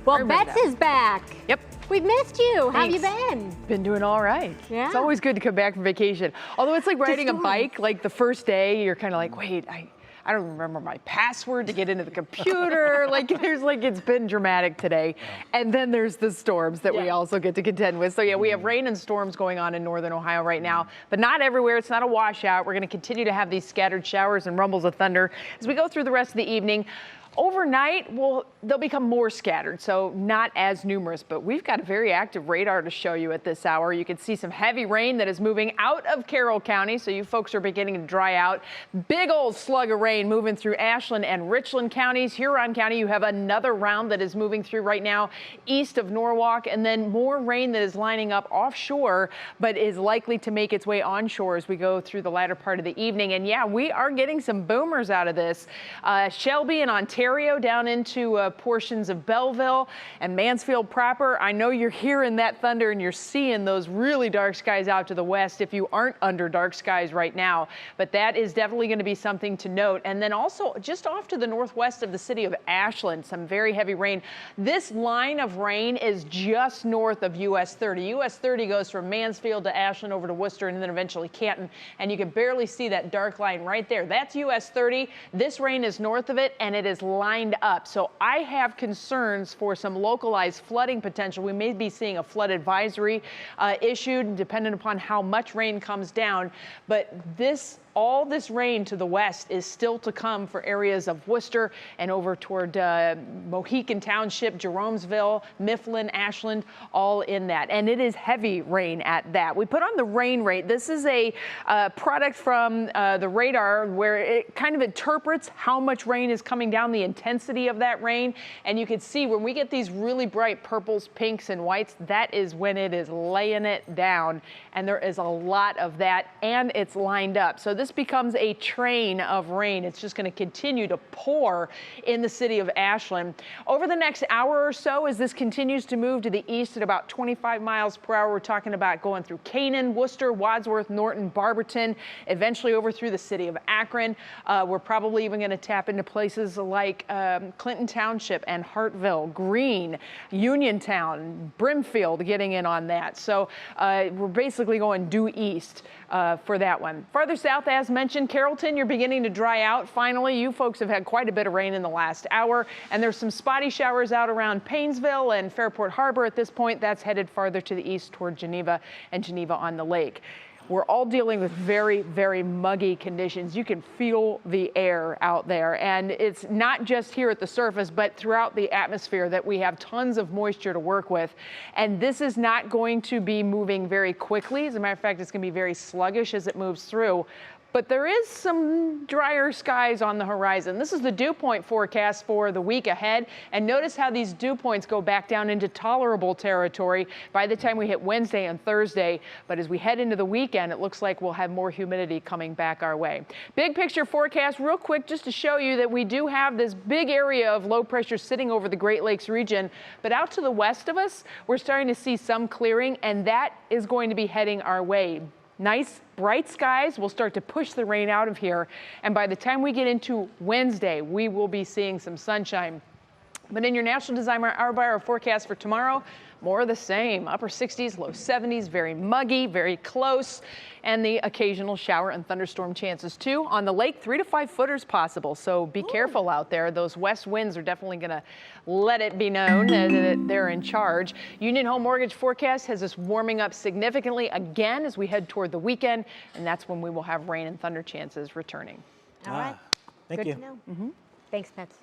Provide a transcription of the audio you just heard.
Well, Bets is back. Yep. We've missed you. How have you Thanks. been? Been doing all right. Yeah. It's always good to come back from vacation. Although it's like riding a bike, like the first day, you're kind of like, wait, I don't remember my password to get into the computer. It's been dramatic today. And then there's the storms that we also get to contend with. So yeah, we have rain and storms going on in northern Ohio right now, but not everywhere. It's not a washout. We're going to continue to have these scattered showers and rumbles of thunder as we go through the rest of the evening. Overnight, they'll become more scattered, so not as numerous, but we've got a very active radar to show you at this hour. You can see some heavy rain that is moving out of Carroll County, so you folks are beginning to dry out. Big old slug of rain moving through Ashland and Richland counties. Huron County, you have another round that is moving through right now east of Norwalk, and then more rain that is lining up offshore, but is likely to make its way onshore as we go through the latter part of the evening. And yeah, we are getting some boomers out of this. Shelby and Ontario down into portions of Belleville and Mansfield proper. I know you're hearing that thunder and you're seeing those really dark skies out to the west if you aren't under dark skies right now. But that is definitely going to be something to note. And then also just off to the northwest of the city of Ashland, some very heavy rain. This line of rain is just north of US 30. US 30 goes from Mansfield to Ashland over to Worcester and then eventually Canton. And you can barely see that dark line right there. That's US 30. This rain is north of it and it is lined up. So I have concerns for some localized flooding potential. We may be seeing a flood advisory issued depending upon how much rain comes down. But all this rain to the west is still to come for areas of Worcester and over toward Mohican Township, Jeromesville, Mifflin, Ashland, all in that. And it is heavy rain at that. We put on the rain rate. This is a product from the radar where it kind of interprets how much rain is coming down, the intensity of that rain. And you can see when we get these really bright purples, pinks, and whites, that is when it is laying it down. And there is a lot of that, and it's lined up. So this becomes a train of rain. It's just going to continue to pour in the city of Ashland. Over the next hour or so, as this continues to move to the east at about 25 miles per hour, we're talking about going through Canaan, Worcester, Wadsworth, Norton, Barberton, eventually over through the city of Akron. We're probably even going to tap into places like Clinton Township and Hartville, Greene, Uniontown, Brimfield getting in on that. So we're basically going due east for that one. Farther south, as mentioned, Carrollton, you're beginning to dry out. Finally, you folks have had quite a bit of rain in the last hour, and there's some spotty showers out around Paynesville and Fairport Harbor at this point. That's headed farther to the east toward Geneva and Geneva on the Lake. We're all dealing with very, very muggy conditions. You can feel the air out there, and it's not just here at the surface, but throughout the atmosphere that we have tons of moisture to work with. And this is not going to be moving very quickly. As a matter of fact, it's going to be very sluggish as it moves through. But there is some drier skies on the horizon. This is the dew point forecast for the week ahead. And notice how these dew points go back down into tolerable territory by the time we hit Wednesday and Thursday. But as we head into the weekend, it looks like we'll have more humidity coming back our way. Big picture forecast real quick just to show you that we do have this big area of low pressure sitting over the Great Lakes region. But out to the west of us, we're starting to see some clearing, and that is going to be heading our way. Nice bright skies will start to push the rain out of here, and by the time we get into Wednesday, we will be seeing some sunshine. But in your National Designer Hour-by-Hour forecast for tomorrow, more of the same. Upper 60s, low 70s, very muggy, very close, and the occasional shower and thunderstorm chances too. On the lake, 3 to 5 footers possible, so be careful out there. Those west winds are definitely going to let it be known that they're in charge. Union Home Mortgage forecast has us warming up significantly again as we head toward the weekend, and that's when we will have rain and thunder chances returning. All right. Thank you. Good to know. Thanks, Bets.